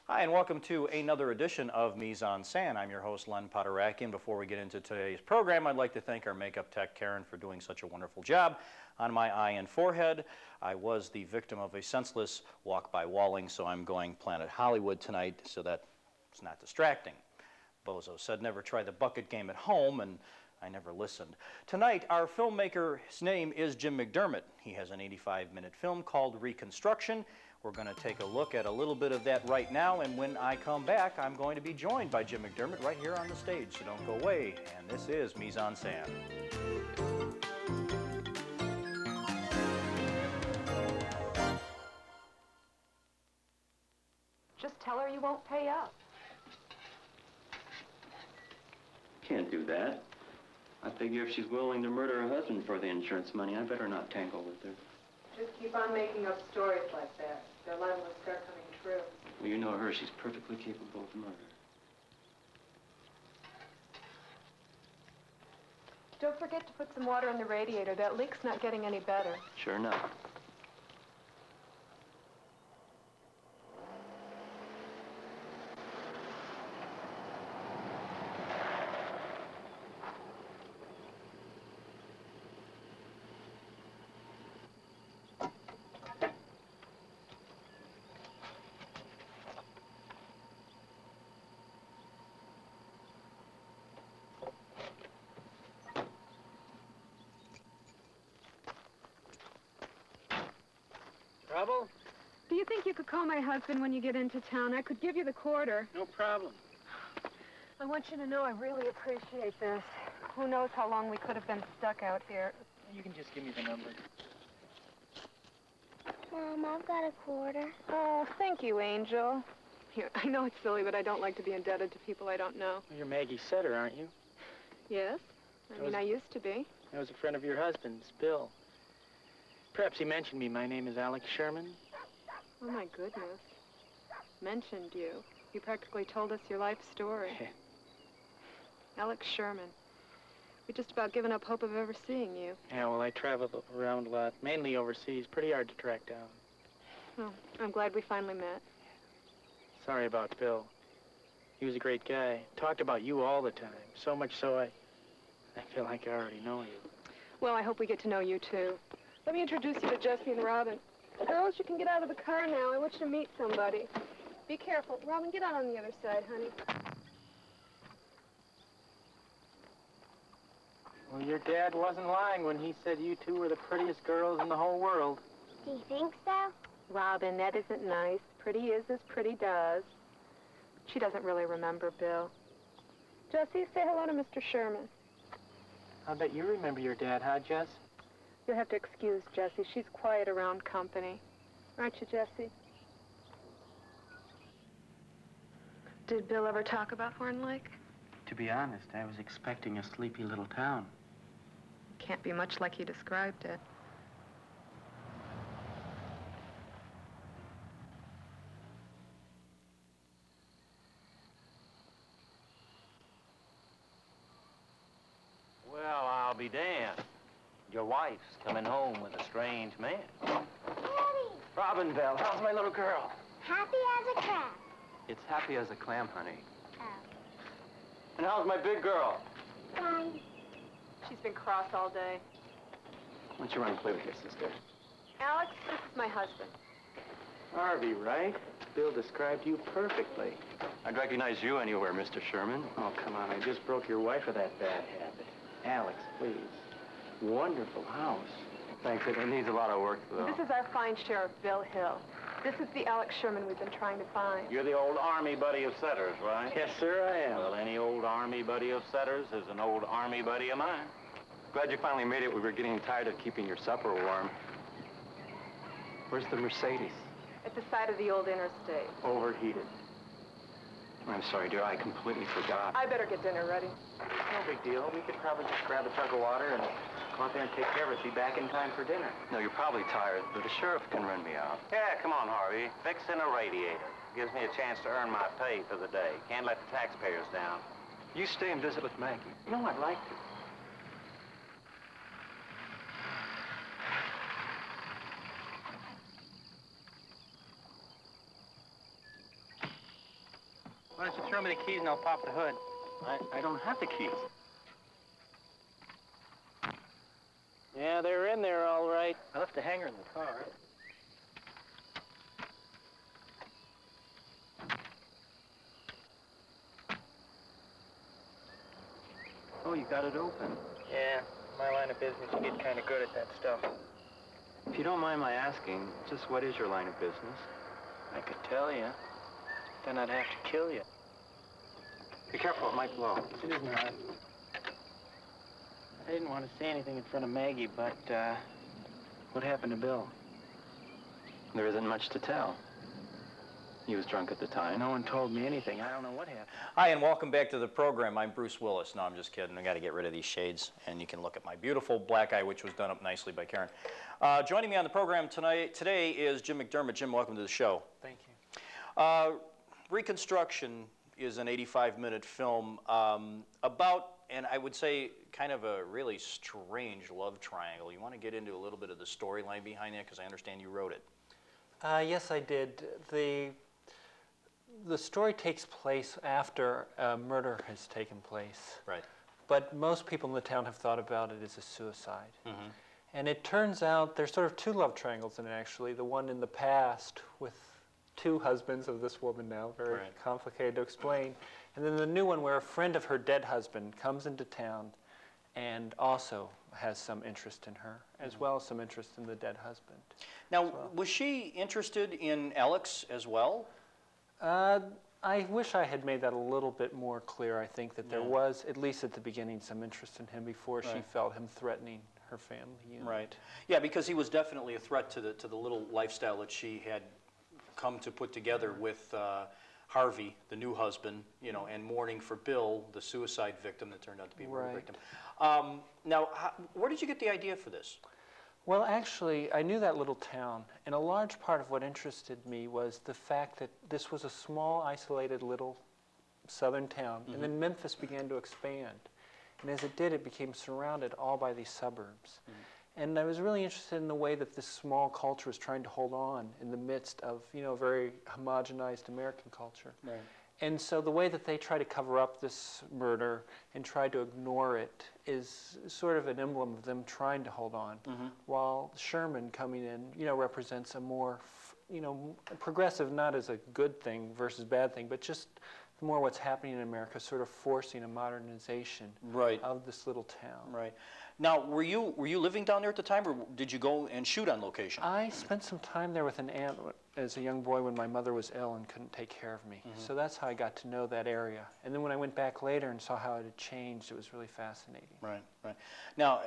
Hi, and welcome to another edition of Mise en Scène. I'm your host, Len Podoracki, and before we get into today's program, I'd like to thank our makeup tech, Karen, for doing such a wonderful job on my eye and forehead. I was the victim of a senseless walk by Walling, so I'm going Planet Hollywood tonight so that it's not distracting. Bozo said never try the bucket game at home, and I never listened. Tonight, our filmmaker's name is Jim McDermott. He has an 85-minute film called Reconstruction. We're going to take a look at a little bit of that right now, and when I come back, I'm going to be joined by Jim McDermott right here on the stage, so don't go away. And this is Mise en Scène. Just tell her you won't pay up. Can't do that. I figure if she's willing to murder her husband for the insurance money, I better not tangle with her. Just keep on making up stories like that. They're liable to start coming true. Well, you know her. She's perfectly capable of murder. Don't forget to put some water in the radiator. That leak's not getting any better. Sure enough. Trouble? Do you think you could call my husband when you get into town? I could give you the quarter. No problem. I want you to know I really appreciate this. Who knows how long we could have been stuck out here. You can just give me the number. Mom, I've got a quarter. Oh, thank you, Angel. Here, I know it's silly, but I don't like to be indebted to people I don't know. Well, you're Maggie Setter, aren't you? Yes? I used to be. I was a friend of your husband's, Bill. Perhaps he mentioned me. My name is Alex Sherman. Oh, my goodness. Mentioned you. You practically told us your life story. Alex Sherman. We've just about given up hope of ever seeing you. Yeah, well, I travel around a lot, mainly overseas. Pretty hard to track down. Well, I'm glad we finally met. Sorry about Bill. He was a great guy. Talked about you all the time. So much so I feel like I already know you. Well, I hope we get to know you, too. Let me introduce you to Jesse and Robin. Girls, you can get out of the car now. I want you to meet somebody. Be careful. Robin, get out on the other side, honey. Well, your dad wasn't lying when he said you two were the prettiest girls in the whole world. Do you think so? Robin, that isn't nice. Pretty is as pretty does. She doesn't really remember Bill. Jesse, say hello to Mr. Sherman. I bet you remember your dad, huh, Jess? You'll have to excuse Jessie. She's quiet around company. Aren't you, Jessie? Did Bill ever talk about Horn Lake? To be honest, I was expecting a sleepy little town. Can't be much like he described it. Well, I'll be damned. Your wife's coming home with a strange man. Daddy! Robin Bell, how's my little girl? Happy as a crab. It's happy as a clam, honey. Oh. And how's my big girl? Fine. She's been cross all day. Why don't you run and play with your sister? Alex, this is my husband. Harvey, right? Bill described you perfectly. I'd recognize you anywhere, Mr. Sherman. Oh, come on. I just broke your wife of that bad habit. Alex, please. Wonderful house. Thanks. It needs a lot of work, though. This is our fine sheriff, Bill Hill. This is the Alex Sherman we've been trying to find. You're the old army buddy of Setter's, right? Yes, sir, I am. Well, any old army buddy of Setter's is an old army buddy of mine. Glad you finally made it. We were getting tired of keeping your supper warm. Where's the Mercedes? At the side of the old interstate. Overheated. I'm sorry, dear. I completely forgot. I better get dinner ready. No big deal. We could probably just grab a jug of water and go out there and take care of it. Be back in time for dinner. No, you're probably tired, but the sheriff can run me out. Yeah, come on, Harvey. Fixing a radiator. Gives me a chance to earn my pay for the day. Can't let the taxpayers down. You stay and visit with Maggie. No, I'd like to. Why don't you throw me the keys and I'll pop the hood? I don't have the keys. Yeah, they were in there all right. I left the hanger in the car. Oh, you got it open. Yeah, my line of business, you get kind of good at that stuff. If you don't mind my asking, just what is your line of business? I could tell you. Then I'd have to kill you. Be careful, it might blow. It is not. I didn't want to say anything in front of Maggie, but, what happened to Bill? There isn't much to tell. He was drunk at the time. No one told me anything. I don't know what happened. Hi, and welcome back to the program. I'm Bruce Willis. No, I'm just kidding. I got to get rid of these shades, and you can look at my beautiful black eye, which was done up nicely by Karen. Joining me on the program today is Jim McDermott. Jim, welcome to the show. Thank you. Reconstruction is an 85-minute film about, and I would say, kind of a really strange love triangle. You want to get into a little bit of the storyline behind that, because I understand you wrote it. Yes, I did. The story takes place after a murder has taken place. Right. But most people in the town have thought about it as a suicide. Mm-hmm. And it turns out there's sort of two love triangles in it, actually. The one in the past with two husbands of this woman now, very Right. complicated to explain. And then the new one where a friend of her dead husband comes into town and also has some interest in her, as well as some interest in the dead husband. Now, was she interested in Alex as well? I wish I had made that a little bit more clear. I think that there was, at least at the beginning, some interest in him before she felt him threatening her family unit. Right. Yeah, because he was definitely a threat to the little lifestyle that she had come to put together with Harvey, the new husband, you know, and mourning for Bill, the suicide victim that turned out to be a murder victim. Now, where did you get the idea for this? Well, actually, I knew that little town, and a large part of what interested me was the fact that this was a small, isolated little southern town, and then Memphis began to expand. And as it did, it became surrounded all by these suburbs. And I was really interested in the way that this small culture was trying to hold on in the midst of, you know, very homogenized American culture. Right. And so the way that they try to cover up this murder and try to ignore it is sort of an emblem of them trying to hold on, while Sherman coming in, you know, represents a more, you know, progressive, not as a good thing versus bad thing, but just more what's happening in America, sort of forcing a modernization of this little town. Right. Now, were you living down there at the time, or did you go and shoot on location? I spent some time there with an aunt as a young boy when my mother was ill and couldn't take care of me. So that's how I got to know that area. And then when I went back later and saw how it had changed, it was really fascinating. Right, right. Now,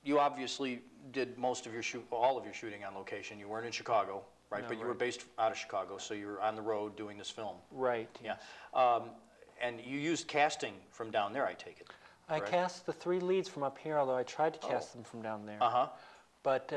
you obviously did most of your all of your shooting on location. You weren't in Chicago, right? No, But you were based out of Chicago, so you were on the road doing this film. Right. Yeah. And you used casting from down there, I take it. I correct? cast the three leads from up here, although I tried to cast them from down there. Uh-huh. But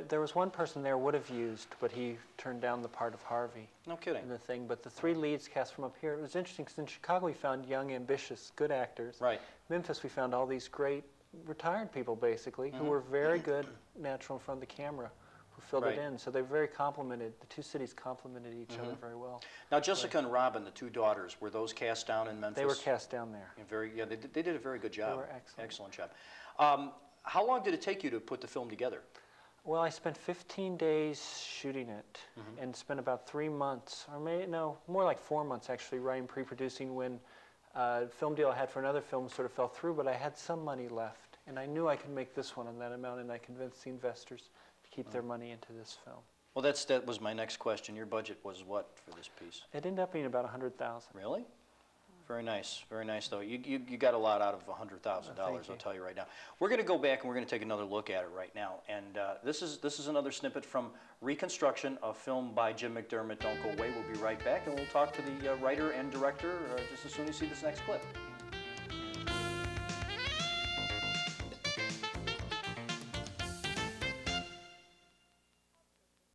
there was one person there would have used, but he turned down the part of Harvey No kidding. in the thing. But the three leads cast from up here, it was interesting because in Chicago we found young, ambitious, good actors. Right. Memphis we found all these great retired people, basically, who were very good natural in front of the camera, who filled it in. So they very complemented, the two cities complemented each other very well. Now, Jessica and Robin, the two daughters, were those cast down in Memphis? They were cast down there. Yeah, they did a very good job. They were excellent. Excellent job. How long did it take you to put the film together? Well, I spent 15 days shooting it and spent about 3 months, or maybe, no, more like 4 months actually, writing, pre-producing when a film deal I had for another film sort of fell through, but I had some money left. And I knew I could make this one on that amount, and I convinced the investors to keep their money into this film. Well, that was my next question. Your budget was what for this piece? It ended up being about $100,000. Really? Very nice though. You got a lot out of $100,000. I'll tell you right now. We're going to go back and we're going to take another look at it right now. And this is another snippet from Reconstruction, a film by Jim McDermott. Don't go away. We'll be right back, and we'll talk to the writer and director just as soon as you see this next clip.